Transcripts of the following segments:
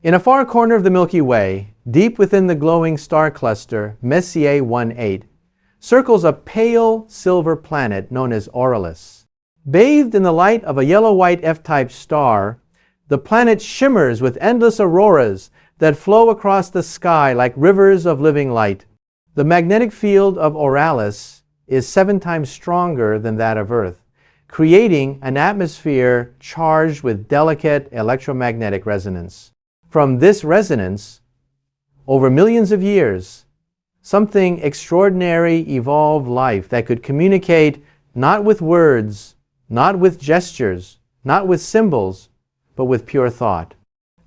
In a far corner of the Milky Way, deep within the glowing star cluster Messier 1-8, circles a pale silver planet known as Auralis. Bathed in the light of a yellow-white F-type star, the planet shimmers with endless auroras that flow across the sky like rivers of living light. The magnetic field of Auralis is 7 times stronger than that of Earth, creating an atmosphere charged with delicate electromagnetic resonance. From this resonance, over millions of years, something extraordinary evolved life that could communicate not with words, not with gestures, not with symbols, but with pure thought.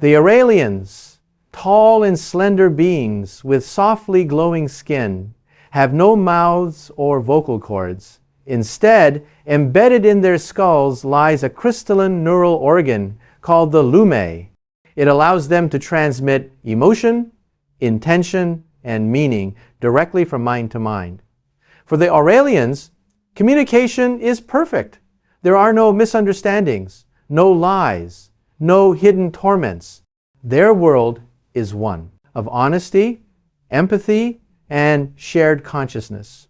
The Auralians, tall and slender beings with softly glowing skin, have no mouths or vocal cords. Instead, embedded in their skulls lies a crystalline neural organ called the lume. It allows them to transmit emotion, intention, and meaning directly from mind to mind. For the Auralians, communication is perfect. There are no misunderstandings, no lies, no hidden torments. Their world is one of honesty, empathy, and shared consciousness.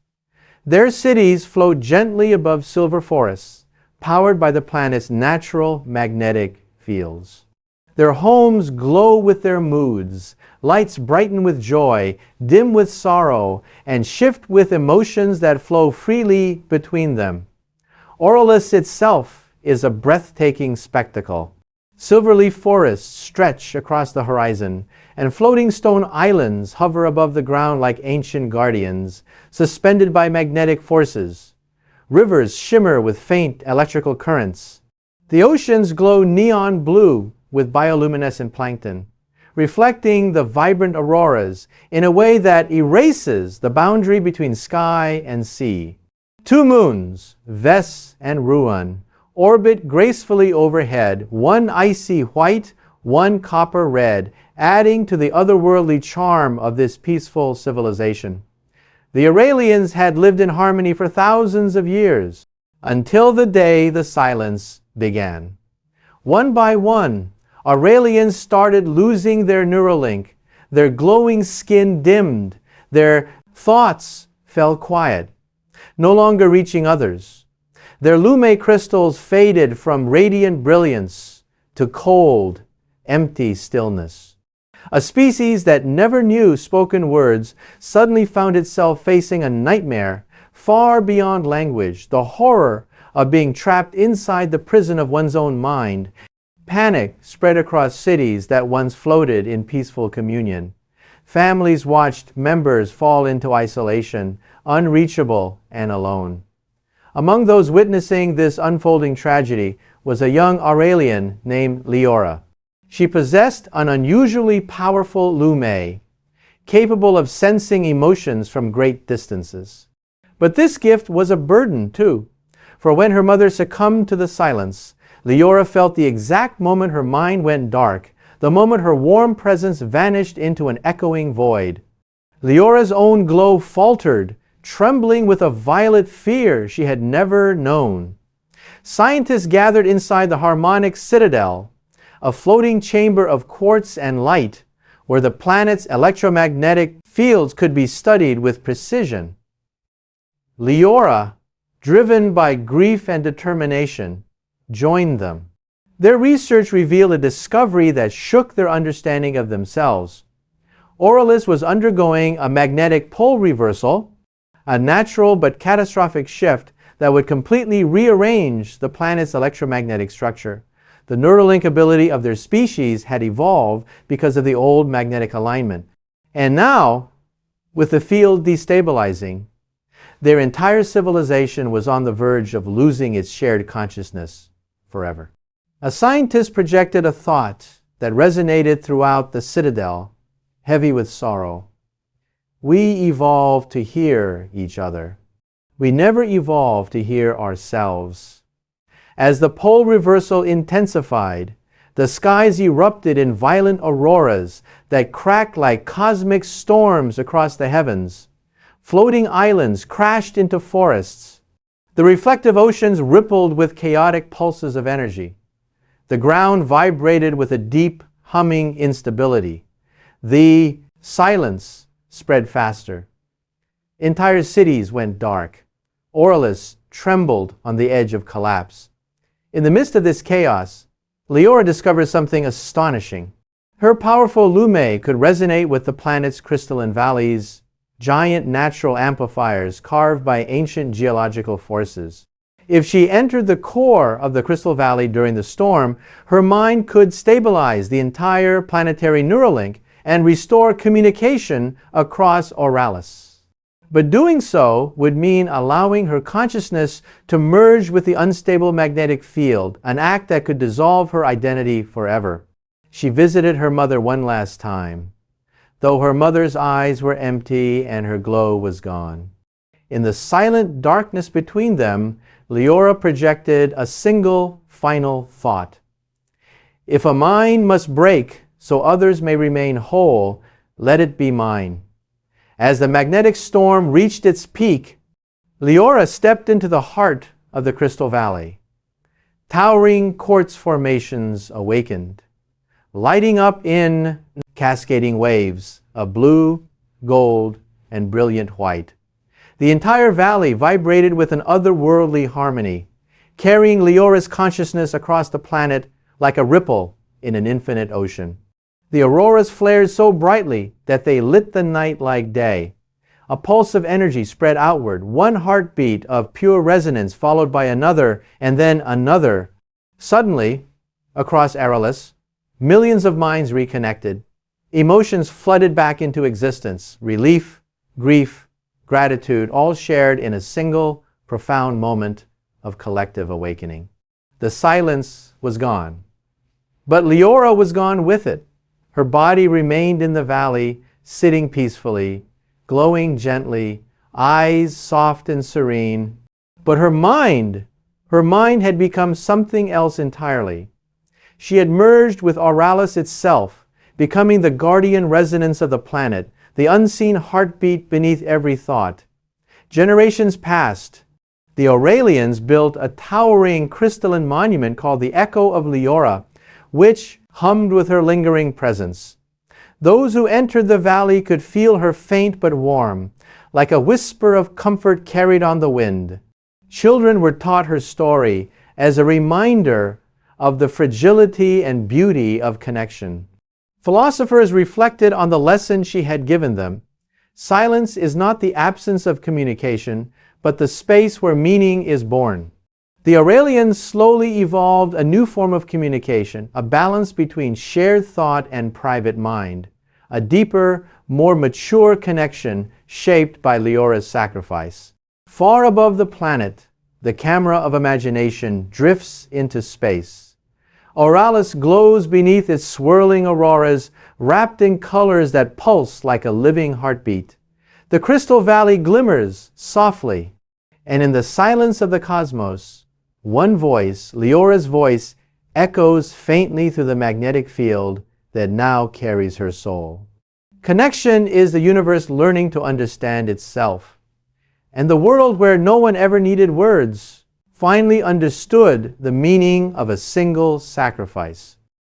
Their cities float gently above silver forests, powered by the planet's natural magnetic fields. Their homes glow with their moods, lights brighten with joy, dim with sorrow, and shift with emotions that flow freely between them. Auralis itself is a breathtaking spectacle. Silver-leaf forests stretch across the horizon, and floating stone islands hover above the ground like ancient guardians, suspended by magnetic forces. Rivers shimmer with faint electrical currents. The oceans glow neon blue with bioluminescent plankton, reflecting the vibrant auroras in a way that erases the boundary between sky and sea. 2 moons, Ves and Ruan, orbit gracefully overhead, one icy white, one copper red, adding to the otherworldly charm of this peaceful civilization. The Auralians had lived in harmony for thousands of years, until the day the silence began. One by one, Auralians started losing their neural link. Their glowing skin dimmed. Their thoughts fell quiet, no longer reaching others. Their lume crystals faded from radiant brilliance to cold, empty stillness. A species that never knew spoken words suddenly found itself facing a nightmare far beyond language, the horror of being trapped inside the prison of one's own mind. Panic spread across cities that once floated in peaceful communion. Families watched members fall into isolation, unreachable and alone. Among those witnessing this unfolding tragedy was a young Auralian named Liora. She possessed an unusually powerful lume, capable of sensing emotions from great distances. But this gift was a burden too, for when her mother succumbed to the silence, Liora felt the exact moment her mind went dark, the moment her warm presence vanished into an echoing void. Liora's own glow faltered, trembling with a violet fear she had never known. Scientists gathered inside the harmonic citadel, a floating chamber of quartz and light, where the planet's electromagnetic fields could be studied with precision. Liora, driven by grief and determination, joined them. Their research revealed a discovery that shook their understanding of themselves. Auralis was undergoing a magnetic pole reversal, a natural but catastrophic shift that would completely rearrange the planet's electromagnetic structure. The Neuralink ability of their species had evolved because of the old magnetic alignment. And now, with the field destabilizing, their entire civilization was on the verge of losing its shared consciousness forever. A scientist projected a thought that resonated throughout the citadel, heavy with sorrow. We evolved to hear each other. We never evolved to hear ourselves. As the pole reversal intensified, the skies erupted in violent auroras that cracked like cosmic storms across the heavens. Floating islands crashed into forests. The reflective oceans rippled with chaotic pulses of energy. The ground vibrated with a deep, humming instability. The silence spread faster. Entire cities went dark. Auralis trembled on the edge of collapse. In the midst of this chaos, Liora discovers something astonishing. Her powerful lume could resonate with the planet's crystalline valleys, giant natural amplifiers carved by ancient geological forces. If she entered the core of the crystal valley during the storm, her mind could stabilize the entire planetary Neuralink and restore communication across Auralis. But doing so would mean allowing her consciousness to merge with the unstable magnetic field, an act that could dissolve her identity forever. She visited her mother one last time, though her mother's eyes were empty and her glow was gone. In the silent darkness between them, Liora projected a single final thought. If a mind must break so others may remain whole, let it be mine. As the magnetic storm reached its peak, Liora stepped into the heart of the Crystal Valley. Towering quartz formations awakened, lighting up in cascading waves of blue, gold, and brilliant white. The entire valley vibrated with an otherworldly harmony, carrying Liora's consciousness across the planet like a ripple in an infinite ocean. The auroras flared so brightly that they lit the night like day. A pulse of energy spread outward, one heartbeat of pure resonance followed by another and then another. Suddenly, across Auralis, millions of minds reconnected. Emotions flooded back into existence. Relief, grief, gratitude, all shared in a single, profound moment of collective awakening. The silence was gone, but Liora was gone with it. Her body remained in the valley, sitting peacefully, glowing gently, eyes soft and serene. But her mind had become something else entirely. She had merged with Auralis itself, becoming the guardian resonance of the planet, the unseen heartbeat beneath every thought. Generations passed. The Auralians built a towering crystalline monument called the Echo of Liora, which hummed with her lingering presence. Those who entered the valley could feel her faint but warm, like a whisper of comfort carried on the wind. Children were taught her story as a reminder of the fragility and beauty of connection. Philosophers reflected on the lesson she had given them. Silence is not the absence of communication, but the space where meaning is born. The Auralians slowly evolved a new form of communication, a balance between shared thought and private mind, a deeper, more mature connection shaped by Liora's sacrifice. Far above the planet, the camera of imagination drifts into space. Auralis glows beneath its swirling auroras, wrapped in colors that pulse like a living heartbeat. The Crystal Valley glimmers softly, and in the silence of the cosmos, one voice, Liora's voice, echoes faintly through the magnetic field that now carries her soul. Connection is the universe learning to understand itself. And the world where no one ever needed words finally understood the meaning of a single sacrifice.